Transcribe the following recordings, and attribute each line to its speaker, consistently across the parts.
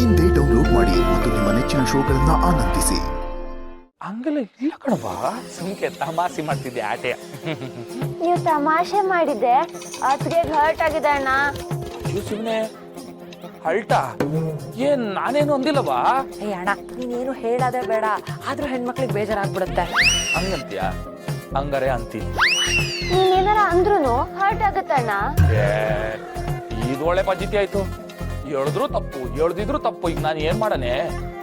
Speaker 1: ಇಂದೇ ಡೌನ್ಲೋಡ್ ಮಾಡಿ ಮತ್ತು ನಿಮ್ಮ ನೆಚ್ಚಿನ ಶೋಗಳನ್ನ ಆನಂದಿಸಿ.
Speaker 2: ಹಂಗೆಲ್ಲ ಇಲ್ಲ ಕಣವಾ, ಸುಮ್ಕೆ ತಮಾಷೆ ಮಾಡ್ತಿದ್ದೆ ಆಟೆ.
Speaker 3: ನೀವು ತಮಾಷೆ ಮಾಡಿದ್ದೆ, ಅತ್ಗೆ ಹರ್ಟ್ ಆಗಿದೆ ಅಣ್ಣ.
Speaker 2: ಸುಮ್ಮನೆ ಹಲ್ಟಾ ಏನ್ ನಾನೇನು ಅಂದಿಲ್ಲವಾ?
Speaker 4: ಏ ಅಣ್ಣ, ನೀನೇನು ಹೇಳೋದೇ ಬೇಡ, ಆದ್ರೂ ಹೆಣ್ಮಕ್ಳಿಗೆ ಬೇಜಾರಾಗ್ಬಿಡುತ್ತೆ.
Speaker 2: ಹಂಗಂತೀಯ? ಹಂಗಾರೆ ಅಂತೀನಿ.
Speaker 3: ನೀನೇನಾರ ಅಂದ್ರೂ ಹರ್ಟ್ ಆಗುತ್ತಣ್ಣ.
Speaker 2: ಇದು ಒಳ್ಳೆ ಪದ್ಧತಿ ಆಯ್ತು. ಹೇಳಿದ್ರು ತಪ್ಪು, ಹೇಳ್ದಿದ್ರು ತಪ್ಪು. ಈಗ ನಾನು ಏನ್ ಮಾಡನೆ?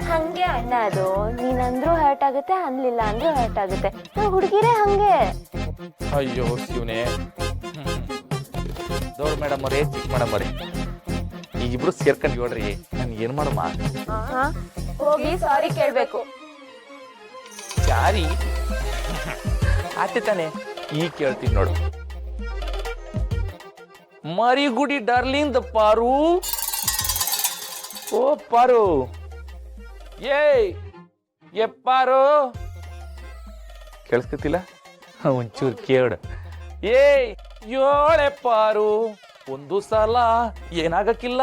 Speaker 3: ಹಂಗೆ ಅಣ್ಣ, ಅದು ನೀನಂದ್ರೂ ಹರ್ಟ್ ಆಗುತ್ತೆ, ಅನ್ಲಿಲ್ಲ ಅಂದ್ರೂ ಹರ್ಟ್ ಆಗುತ್ತೆ. ನಾವು ಹುಡುಗಿರೇ ಹಂಗೆ.
Speaker 2: ಅಯ್ಯೋ ಶಿವನೇ. ದೊಡ್ಡ ಮೇಡಮ್ ಅವರೇ, ಚಿಕ್ಕ ಮೇಡಮ್ ಅವರೇ, ಈಗಿಬ್ರು ಸೇರ್ಕೊಂಡು ಹೇಳ್ರಿ, ನಾನು ಏನ್ ಮಾಡಮ್ಮ?
Speaker 3: ಹೋಗಿ ಸಾರಿ ಕೇಳ್ಬೇಕು.
Speaker 2: ಸಾರಿ ಆತೆ ತಾನೆ, ಈಗ ಕೇಳ್ತೀನಿ ನೋಡು. ಮರಿಗುಡಿ ಡಾರ್ಲಿಂಗ್ ಪಾರು. ಓ ಪಾರು, ಏ ಪಾರು, ಕೇಳಿಸ್ತಿಲ್ಲ? ಒಂಚೂರು ಕೇಳು. ಯೋಳೆ ಪಾರು, ಒಂದು ಸಲ ಏನಾಗಕ್ಕಿಲ್ಲ.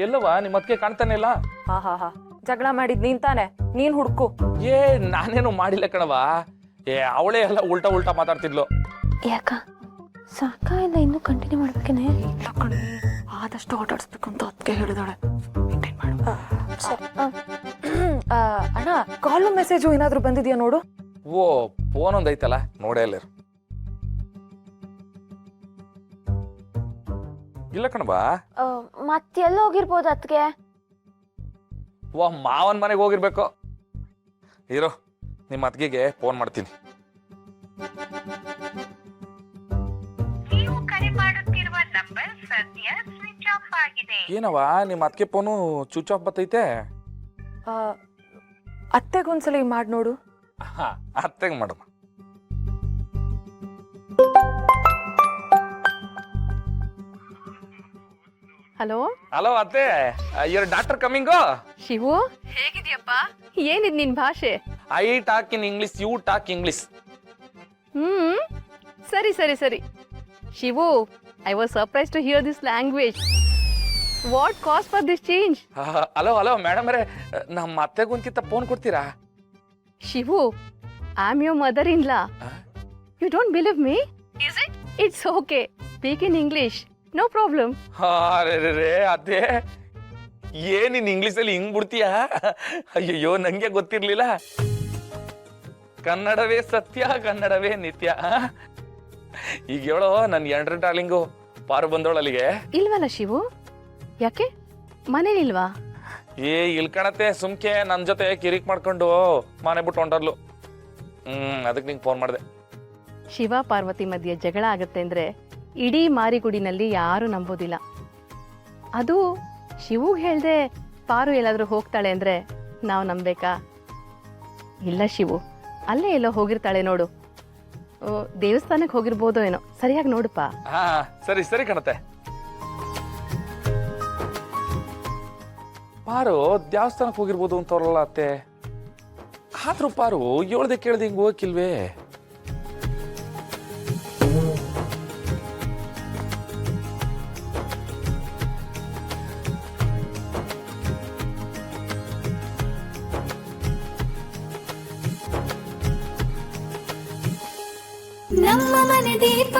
Speaker 2: ಎಲ್ಲವಾ ನಿಮ್ಮ ಅದಕ್ಕೆ ಕಾಣ್ತಾನೆ ಇಲ್ಲ?
Speaker 4: ಹಾ, ಜಗಳ ಮಾಡಿದ್ ನೀನ್ ತಾನೆ, ನೀನ್ ಹುಡ್ಕು.
Speaker 2: ನಾನೇನು ಮಾಡಿಲ್ಲ ಕಣವಾ. ಅವಳೇ ಎಲ್ಲ ಉಲ್ಟಾ ಮಾತಾಡ್ತಿದ್ಲು.
Speaker 3: ಯಾಕ ಸಾಕಾಗಿಲ್ಲ, ಇನ್ನೂ ಕಂಟಿನ್ಯೂ ಮಾಡ್ಬೇಕೇನೆ?
Speaker 4: ಇಲ್ಲ ಕಣೆ, ಆದಷ್ಟು ಆಟಾಡ್ಸ್ಬೇಕು ಅಂತ ಅದಕ್ಕೆ ಹೇಳಿದಾಳೆ. ಅಣ್ಣ, ಕಾಲು ಮೆಸೇಜು ಏನಾದ್ರು ಬಂದಿದ್ಯಾ ನೋಡು.
Speaker 2: ಓ, ಫೋನ್ ಒಂದೈತಲ್ಲ, ನೋಡೇ ಇಲ್ಲ. ಇಲ್ಲ ಕಣಬಾ.
Speaker 3: ಮತ್ತೆಲ್ಲ ಹೋಗಿರ್ಬೋದು ಅತ್ಗೆ?
Speaker 2: ಓ, ಮಾವನ್ ಮನೆಗೆ ಹೋಗಿರ್ಬೇಕು. ಇರೋ, ನಿಮ್ಮ ಅತ್ತಿಗೆಗೆ ಫೋನ್ ಮಾಡ್ತೀನಿ. ಏನವಾ ನಿಮ್ಮ ಅತ್ತಿಗೆ ಫೋನು ಸ್ವಿಚ್ ಆಫ್ ಬತ್ತೈತೆ?
Speaker 4: ಅತ್ತೆಗೊಂದ್ಸಲಿ ಮಾಡಿ ನೋಡು.
Speaker 2: ಅತ್ತೆಗೆ ಮಾಡಮ್ಮ.
Speaker 4: ಹಲೋ
Speaker 5: ಹಲೋ ಅತ್ತೆ, ಯುವರ್ ಡಾಕ್ಟರ್ ಕಮಿಂಗು.
Speaker 4: ಶಿವು, ಹೇಗಿದ್ಯಪ್ಪ? ಏನಿದ್ ನಿನ್ ಭಾಷೆ?
Speaker 2: I talk in English, you talk English.
Speaker 6: ಸರಿ Shivu, I was surprise to hear this language. What cause for this change?
Speaker 2: Hello madam ಅವರೇ, ನಮ್ಮ ಅತ್ತೆಗೆ ಒಂದ್ಕಿಂತ ಫೋನ್ ಕೊಡ್ತೀರಾ?
Speaker 6: Shivu, I am your mother in law. You don't believe me? Is it? It's okay, speak in English, no problem.
Speaker 2: ರೇ ಅದೇ, ಏನಿನ್ English ಅಲ್ಲಿ ಹಿಂಗ್ ಬಿಡ್ತೀಯಾ? ಅಯ್ಯೋ, ನಂಗೆ ಗೊತ್ತಿರ್ಲಿಲ್ಲ. ಕನ್ನಡವೇ ಸತ್ಯ, ಕನ್ನಡವೇ ನಿತ್ಯ. ಈಗ ಹೇಳೋ, ನನ್ ಎಂಡ್ರ ಡಾರ್ಲಿಂಗು ಪಾರು ಬಂದೋಳಲ್ಲಿಗೆ.
Speaker 6: ಇಲ್ವಲ್ಲ ಶಿವು, ಯಾಕೆ ಮನೇಲಿಲ್ವಾ?
Speaker 2: ಇಲ್ಕಣತ್ತೆ, ಸುಮ್ಕೆ ನನ್ ಜೊತೆ ಕಿರಿಕ್ ಮಾಡ್ಕೊಂಡು ಮನೆ ಬಿಟ್ಟು ಹೊಂಟರ್ಲು. ಅದಕ್ಕೆ ನಿಂಗೆ ಫೋನ್ ಮಾಡಿದೆ.
Speaker 6: ಶಿವ ಪಾರ್ವತಿ ಮಧ್ಯೆ ಜಗಳ ಆಗತ್ತೆ ಅಂದ್ರೆ ಇಡೀ ಮಾರಿಗುಡಿನಲ್ಲಿ ಯಾರು ನಂಬೋದಿಲ್ಲ. ಅದು ಶಿವುಗ್ ಹೇಳ್ದೆ ಪಾರು ಎಲ್ಲಾದ್ರೂ ಹೋಗ್ತಾಳೆ ಅಂದ್ರೆ ನಾವು ನಂಬೇಕಾ? ಇಲ್ಲ ಶಿವು, ಅಲ್ಲೇ ಎಲ್ಲೋ ಹೋಗಿರ್ತಾಳೆ ನೋಡು. ದೇವಸ್ಥಾನಕ್ಕೆ ಹೋಗಿರ್ಬೋದೋ ಏನೋ, ಸರಿಯಾಗಿ ನೋಡುಪ್ಪ.
Speaker 2: ಸರಿ ಕಣತ್ತೆ. ಪಾರು ದೇವಸ್ಥಾನಕ್ಕೆ ಹೋಗಿರ್ಬೋದು ಅಂತವ್ರಲ್ಲ ಅತ್ತೆ. ಆದ್ರೂ ಪಾರು ಹೇಳ್ದೆ ಕೇಳ್ದೆ ಹಿಂಗ್ ಹೋಗಕ್ಕಿಲ್ವೇ?
Speaker 7: ನಮ್ಮ ಮನೆ ದೀಪ